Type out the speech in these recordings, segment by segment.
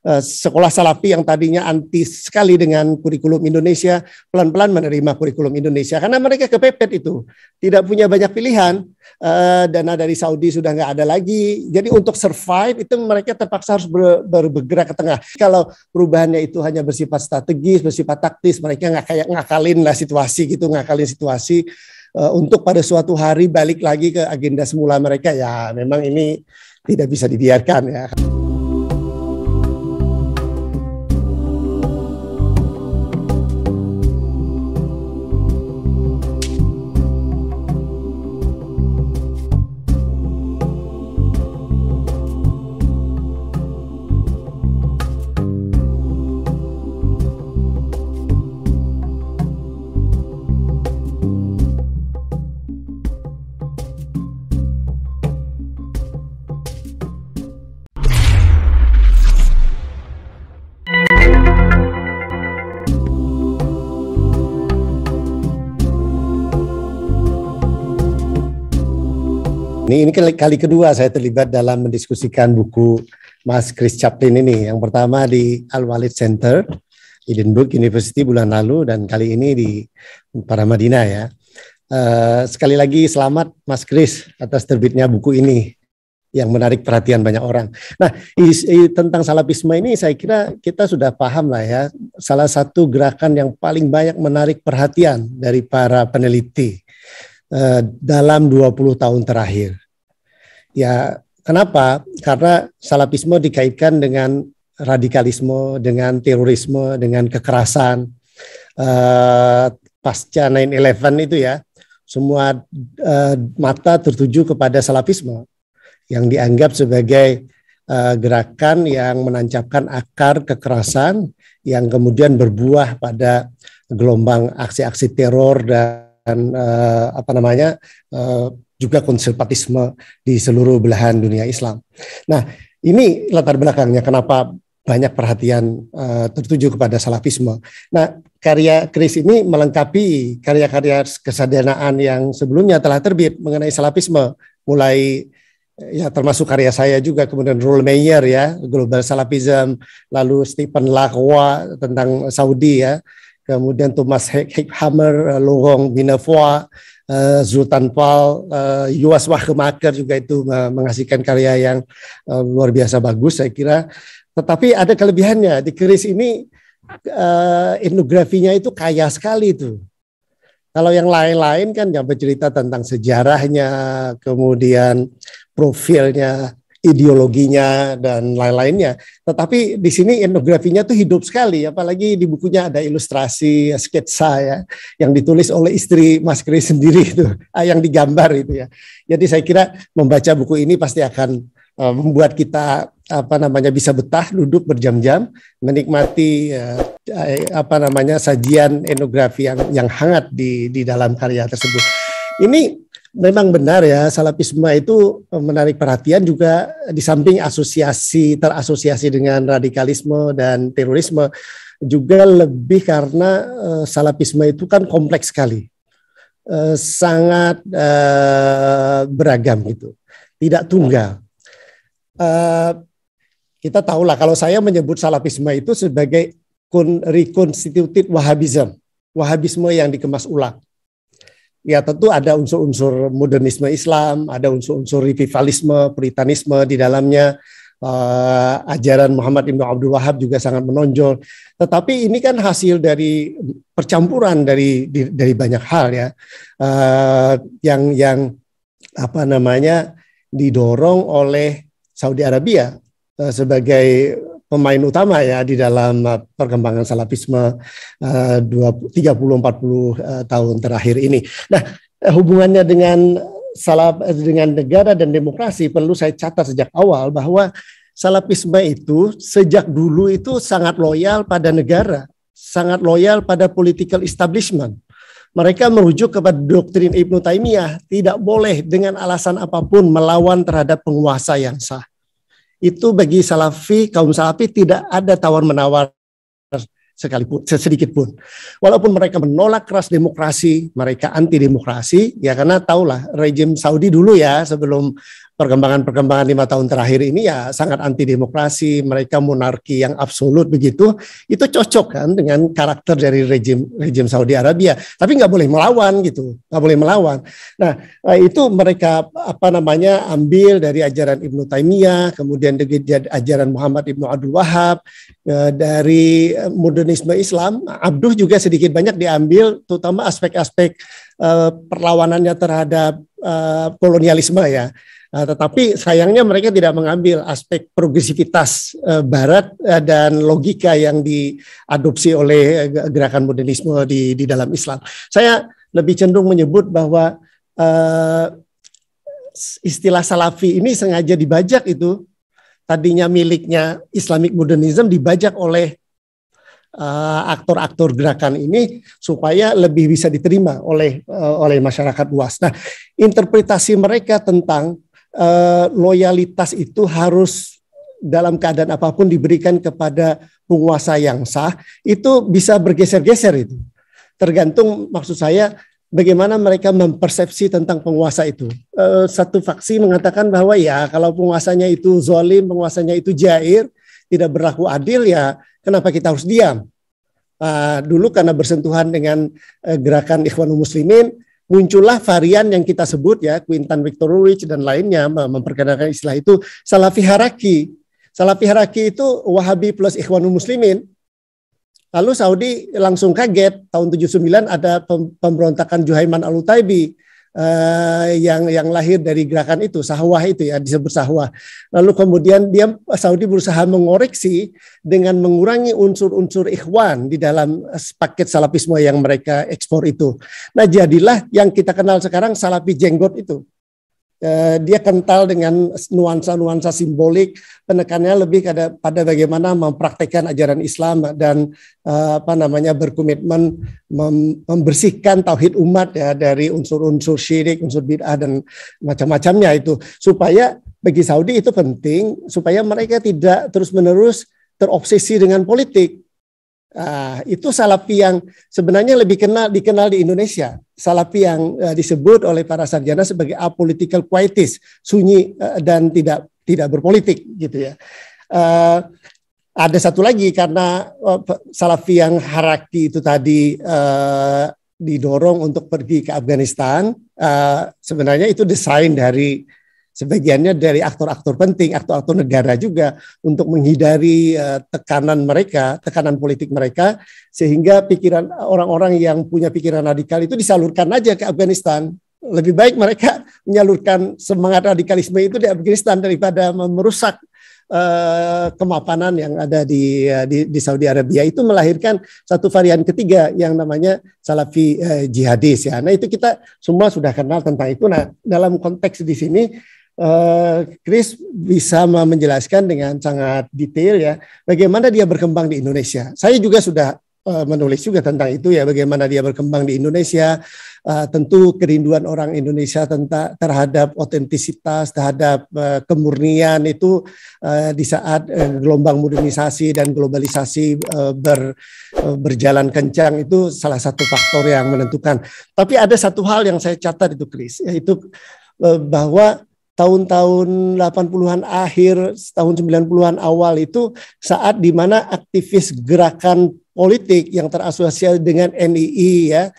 sekolah Salafi yang tadinya anti sekali dengan kurikulum Indonesia, pelan-pelan menerima kurikulum Indonesia karena mereka kepepet itu, tidak punya banyak pilihan. Dana dari Saudi sudah nggak ada lagi, jadi untuk survive itu mereka terpaksa harus bergerak ke tengah. Kalau perubahannya itu hanya bersifat strategis, bersifat taktis, mereka ngakalin situasi untuk pada suatu hari balik lagi ke agenda semula mereka. Ya memang ini tidak bisa dibiarkan ya. Ini kali kedua saya terlibat dalam mendiskusikan buku Mas Chris Chaplin ini. Yang pertama di Al-Walid Center, Edinburgh University bulan lalu, dan kali ini di Paramadina ya. Sekali lagi selamat Mas Chris atas terbitnya buku ini yang menarik perhatian banyak orang. Nah, tentang Salafisme ini saya kira kita sudah paham lah ya. Salah satu gerakan yang paling banyak menarik perhatian dari para peneliti dalam 20 tahun terakhir. Ya, kenapa? Karena Salafisme dikaitkan dengan radikalisme, dengan terorisme, dengan kekerasan. Pasca 9/11 itu ya, semua mata tertuju kepada Salafisme yang dianggap sebagai gerakan yang menancapkan akar kekerasan yang kemudian berbuah pada gelombang aksi-aksi teror dan juga konservatisme di seluruh belahan dunia Islam. Nah, ini latar belakangnya kenapa banyak perhatian tertuju kepada Salafisme. Nah, karya Chris ini melengkapi karya-karya kesadanaan yang sebelumnya telah terbit mengenai Salafisme, mulai ya termasuk karya saya juga, kemudian Roland Mayer ya, Global Salafism, lalu Stephen Lacroix tentang Saudi ya, kemudian Thomas Heckhammer, Laurent Minefoy, Zultan Paul, Yuas Wahkemaker juga itu menghasilkan karya yang luar biasa bagus saya kira. Tetapi ada kelebihannya di Chris ini, etnografinya itu kaya sekali itu. Kalau yang lain-lain kan yang bercerita tentang sejarahnya, kemudian profilnya, ideologinya dan lain-lainnya. Tetapi di sini etnografinya tuh hidup sekali, apalagi di bukunya ada ilustrasi, sketsa ya, yang ditulis oleh istri Mas Chris sendiri itu, yang digambar itu ya. Jadi saya kira membaca buku ini pasti akan membuat kita bisa betah duduk berjam-jam menikmati sajian etnografi yang hangat di dalam karya tersebut. Ini memang benar ya, Salafisme itu menarik perhatian juga di samping terasosiasi dengan radikalisme dan terorisme, juga lebih karena Salafisme itu kan kompleks sekali, sangat beragam gitu, tidak tunggal. Kita tahulah kalau saya menyebut Salafisme itu sebagai reconstituted Wahabisme yang dikemas ulang. Ya tentu ada unsur-unsur modernisme Islam, ada unsur-unsur revivalisme, puritanisme di dalamnya. Ajaran Muhammad Ibn Abdul Wahab juga sangat menonjol. Tetapi ini kan hasil dari percampuran dari banyak hal ya, yang didorong oleh Saudi Arabia sebagai pemain utama ya di dalam perkembangan Salafisme 30-40 tahun terakhir ini. Nah, hubungannya dengan negara dan demokrasi perlu saya catat sejak awal bahwa Salafisme itu sejak dulu itu sangat loyal pada negara, sangat loyal pada political establishment. Mereka merujuk kepada doktrin Ibnu Taimiyah, tidak boleh dengan alasan apapun melawan terhadap penguasa yang sah. Itu bagi kaum Salafi tidak ada tawar-menawar sekalipun, sedikit pun. Walaupun mereka menolak keras demokrasi, mereka anti demokrasi, ya karena tahulah rejim Saudi dulu ya sebelum perkembangan-perkembangan 5 tahun terakhir ini ya sangat anti demokrasi, mereka monarki yang absolut begitu, itu cocok kan dengan karakter dari rejim Saudi Arabia. Tapi nggak boleh melawan gitu, nggak boleh melawan. Nah itu mereka ambil dari ajaran Ibnu Taimiyah, kemudian dari ajaran Muhammad Ibnu Abdul Wahab, dari modernisme Islam. Abduh juga sedikit banyak diambil, terutama aspek-aspek perlawanannya terhadap kolonialisme ya. Tetapi sayangnya mereka tidak mengambil aspek progresivitas Barat dan logika yang diadopsi oleh gerakan modernisme di dalam Islam. Saya lebih cenderung menyebut bahwa istilah Salafi ini sengaja dibajak itu, tadinya miliknya Islamic Modernism dibajak oleh aktor-aktor gerakan ini supaya lebih bisa diterima oleh masyarakat luas. Nah, interpretasi mereka tentang loyalitas itu harus dalam keadaan apapun diberikan kepada penguasa yang sah, itu bisa bergeser-geser itu. Tergantung, maksud saya, bagaimana mereka mempersepsi tentang penguasa itu. Satu faksi mengatakan bahwa ya kalau penguasanya itu zalim, penguasanya itu jair, tidak berlaku adil, ya kenapa kita harus diam? Dulu karena bersentuhan dengan gerakan Ikhwanul Muslimin, muncullah varian yang kita sebut ya, Quintan Victorovich dan lainnya memperkenalkan istilah itu Salafi Haraki. Salafi Haraki itu Wahabi plus Ikhwanul Muslimin. Lalu Saudi langsung kaget, tahun 79 ada pemberontakan Juhaiman Al-Utaibi yang lahir dari gerakan itu, Sahwah itu ya, disebut Sahwah. Lalu kemudian Saudi berusaha mengoreksi dengan mengurangi unsur-unsur ikhwan di dalam paket salapisme yang mereka ekspor itu. Nah, jadilah yang kita kenal sekarang Salafi jenggot itu. Dia kental dengan nuansa-nuansa simbolik, penekanannya lebih pada bagaimana mempraktekkan ajaran Islam dan berkomitmen membersihkan tauhid umat ya dari unsur-unsur syirik, unsur bid'ah dan macam-macamnya itu. Supaya bagi Saudi itu penting supaya mereka tidak terus-menerus terobsesi dengan politik. Itu Salafi yang sebenarnya lebih dikenal di Indonesia. Salafi yang disebut oleh para sarjana sebagai apolitical quietis, sunyi dan tidak berpolitik gitu ya. Ada satu lagi karena Salafi yang Haraki itu tadi didorong untuk pergi ke Afghanistan, sebenarnya itu desain dari sebagiannya dari aktor-aktor penting, aktor-aktor negara juga untuk menghindari tekanan politik mereka, sehingga pikiran orang-orang yang punya pikiran radikal itu disalurkan aja ke Afghanistan. Lebih baik mereka menyalurkan semangat radikalisme itu di Afghanistan daripada merusak kemapanan yang ada di Saudi Arabia. Itu melahirkan satu varian ketiga yang namanya Salafi jihadis ya. Nah, itu kita semua sudah kenal tentang itu. Nah, dalam konteks di sini Chris bisa menjelaskan dengan sangat detail ya bagaimana dia berkembang di Indonesia. Saya juga sudah menulis juga tentang itu ya, bagaimana dia berkembang di Indonesia. Tentu kerinduan orang Indonesia terhadap otentisitas, terhadap kemurnian itu di saat gelombang modernisasi dan globalisasi berjalan kencang, itu salah satu faktor yang menentukan. Tapi ada satu hal yang saya catat itu Chris, yaitu bahwa tahun-tahun 80-an akhir, tahun 90-an awal itu saat di mana aktivis gerakan politik yang terasosiasi dengan NII ya,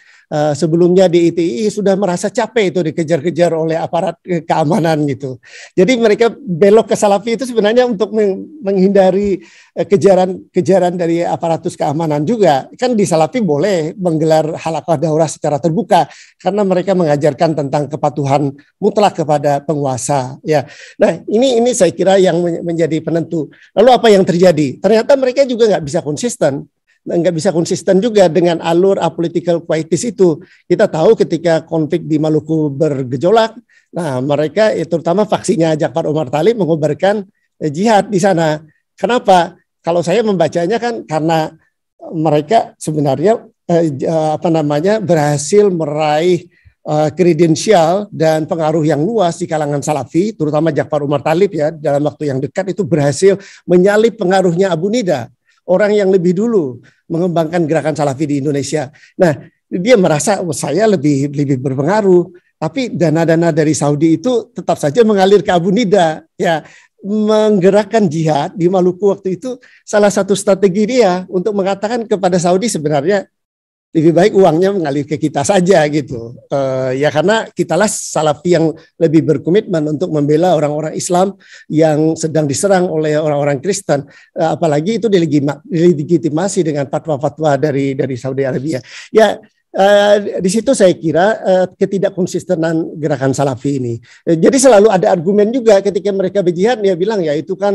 sebelumnya di ITI sudah merasa capek itu dikejar-kejar oleh aparat keamanan gitu. Jadi mereka belok ke Salafi itu sebenarnya untuk menghindari kejaran dari aparatus keamanan juga. Kan di Salafi boleh menggelar halaqah daurah secara terbuka karena mereka mengajarkan tentang kepatuhan mutlak kepada penguasa ya. Nah, ini saya kira yang menjadi penentu. Lalu apa yang terjadi? Ternyata mereka juga nggak bisa konsisten juga dengan alur apolitical quietis itu. Kita tahu ketika konflik di Maluku bergejolak, nah mereka terutama faksinya Ja'far Umar Thalib mengobarkan jihad di sana. Kenapa? Kalau saya membacanya kan karena mereka sebenarnya berhasil meraih kredensial dan pengaruh yang luas di kalangan Salafi, terutama Ja'far Umar Thalib ya, dalam waktu yang dekat itu berhasil menyalip pengaruhnya Abu Nida, orang yang lebih dulu mengembangkan gerakan Salafi di Indonesia. Nah, dia merasa saya lebih berpengaruh. Tapi dana-dana dari Saudi itu tetap saja mengalir ke Abu Nida. Ya, menggerakkan jihad di Maluku waktu itu salah satu strategi dia untuk mengatakan kepada Saudi sebenarnya lebih baik uangnya mengalir ke kita saja gitu. Ya karena kitalah Salafi yang lebih berkomitmen untuk membela orang-orang Islam yang sedang diserang oleh orang-orang Kristen. Apalagi itu dilegitimasi dengan fatwa-fatwa dari Saudi Arabia. Ya, di situ saya kira ketidakkonsistenan gerakan Salafi ini. Jadi selalu ada argumen juga ketika mereka berjihad, dia bilang ya itu kan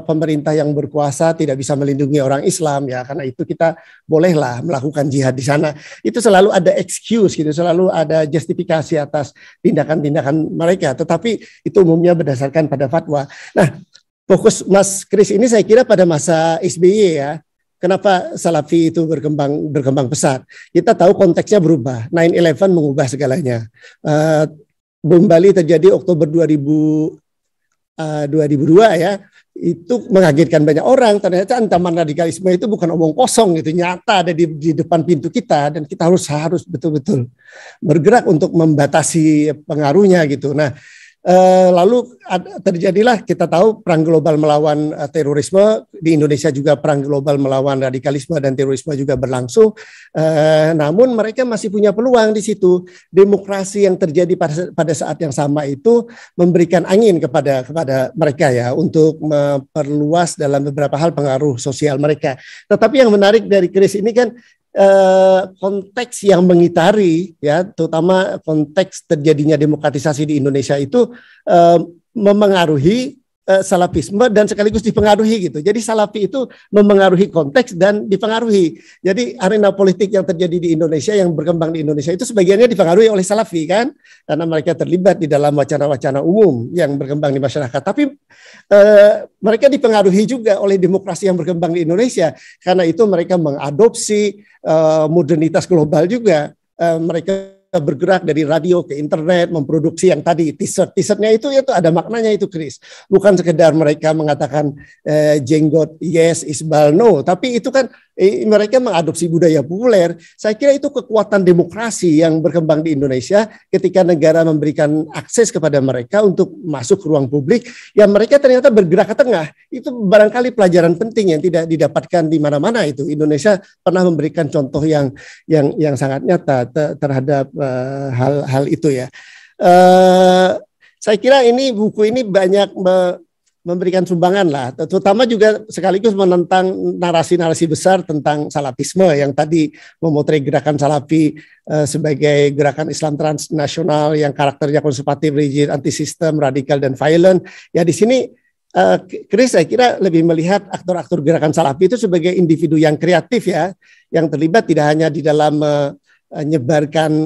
pemerintah yang berkuasa tidak bisa melindungi orang Islam, ya karena itu kita bolehlah melakukan jihad di sana. Itu selalu ada excuse gitu, selalu ada justifikasi atas tindakan-tindakan mereka. Tetapi itu umumnya berdasarkan pada fatwa. Nah, fokus Mas Kris ini saya kira pada masa SBY ya. Kenapa Salafi itu berkembang pesat? Kita tahu konteksnya berubah. 9/11 mengubah segalanya. Bom Bali terjadi Oktober 2002 ya. Itu mengagetkan banyak orang. Ternyata ancaman radikalisme itu bukan omong kosong gitu, nyata ada di depan pintu kita dan kita harus betul-betul bergerak untuk membatasi pengaruhnya gitu. Nah, lalu terjadilah kita tahu perang global melawan terorisme di Indonesia, juga perang global melawan radikalisme dan terorisme juga berlangsung. Namun mereka masih punya peluang di situ. Demokrasi yang terjadi pada saat yang sama itu memberikan angin kepada mereka ya untuk memperluas dalam beberapa hal pengaruh sosial mereka. Tetapi yang menarik dari Kris ini kan konteks yang mengitari ya, terutama konteks terjadinya demokratisasi di Indonesia itu memengaruhi salafisme dan sekaligus dipengaruhi gitu. Jadi Salafi itu memengaruhi konteks dan dipengaruhi. Jadi arena politik yang terjadi di Indonesia, yang berkembang di Indonesia itu sebagiannya dipengaruhi oleh Salafi kan, karena mereka terlibat di dalam wacana-wacana umum yang berkembang di masyarakat. Tapi mereka dipengaruhi juga oleh demokrasi yang berkembang di Indonesia. Karena itu mereka mengadopsi modernitas global juga. Mereka bergerak dari radio ke internet, memproduksi yang tadi t-shirtnya itu ada maknanya itu, Chris. Bukan sekedar mereka mengatakan jenggot yes, isbal no, tapi itu kan mereka mengadopsi budaya populer. Saya kira itu kekuatan demokrasi yang berkembang di Indonesia ketika negara memberikan akses kepada mereka untuk masuk ke ruang publik, yang mereka ternyata bergerak ke tengah. Itu barangkali pelajaran penting yang tidak didapatkan di mana-mana itu. Indonesia pernah memberikan contoh yang sangat nyata terhadap hal itu ya. Saya kira buku ini banyak memberikan sumbangan lah, terutama juga sekaligus menentang narasi-narasi besar tentang salafisme yang tadi memotret gerakan Salafi sebagai gerakan Islam transnasional yang karakternya konservatif, rigid, anti sistem, radikal dan violent. Ya di sini Chris saya kira lebih melihat aktor-aktor gerakan Salafi itu sebagai individu yang kreatif ya, yang terlibat tidak hanya di dalam menyebarkan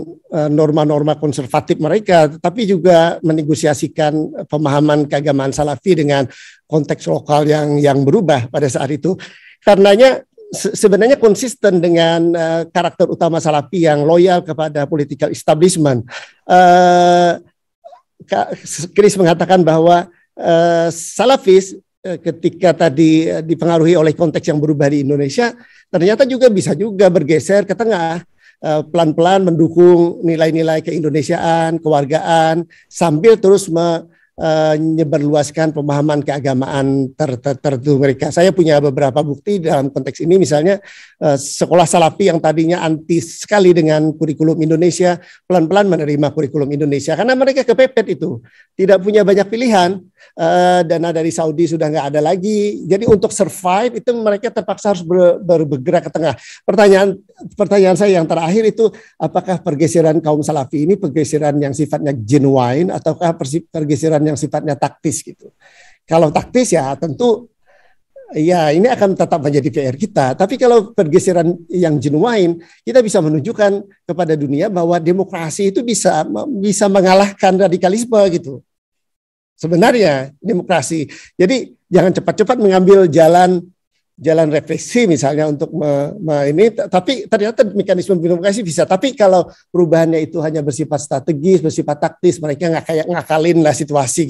norma-norma konservatif mereka, tapi juga menegosiasikan pemahaman keagamaan Salafi dengan konteks lokal yang berubah pada saat itu. Karenanya sebenarnya konsisten dengan karakter utama Salafi yang loyal kepada political establishment. Chris mengatakan bahwa Salafis ketika tadi dipengaruhi oleh konteks yang berubah di Indonesia, ternyata juga bisa juga bergeser ke tengah, pelan-pelan mendukung nilai-nilai keindonesiaan, kewargaan, sambil terus menyebarluaskan pemahaman keagamaan tertentu mereka. Saya punya beberapa bukti dalam konteks ini, misalnya sekolah Salafi yang tadinya anti sekali dengan kurikulum Indonesia, pelan-pelan menerima kurikulum Indonesia karena mereka kepepet itu, tidak punya banyak pilihan. Dana dari Saudi sudah nggak ada lagi, jadi untuk survive itu mereka terpaksa harus bergerak ke tengah. Pertanyaan saya yang terakhir itu, apakah pergeseran kaum Salafi ini pergeseran yang sifatnya genuine ataukah pergeseran yang sifatnya taktis gitu? Kalau taktis ya tentu ya ini akan tetap menjadi PR kita. Tapi kalau pergeseran yang genuine, kita bisa menunjukkan kepada dunia bahwa demokrasi itu bisa mengalahkan radikalisme gitu. Sebenarnya demokrasi. Jadi jangan cepat-cepat mengambil jalan refleksi misalnya untuk ini, tapi ternyata mekanisme demokrasi bisa. Tapi kalau perubahannya itu hanya bersifat strategis, bersifat taktis, mereka ngakalin situasi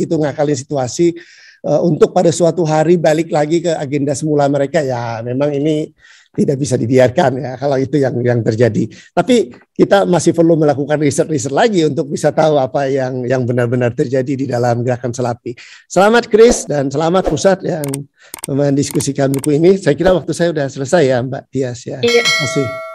untuk pada suatu hari balik lagi ke agenda semula mereka. Ya memang ini tidak bisa dibiarkan ya kalau itu yang terjadi. Tapi kita masih perlu melakukan riset lagi untuk bisa tahu apa yang benar-benar terjadi di dalam gerakan Selapi. Selamat Chris dan selamat Pusat yang mendiskusikan buku ini. Saya kira waktu saya sudah selesai ya Mbak Tias ya. Iya. Terima kasih.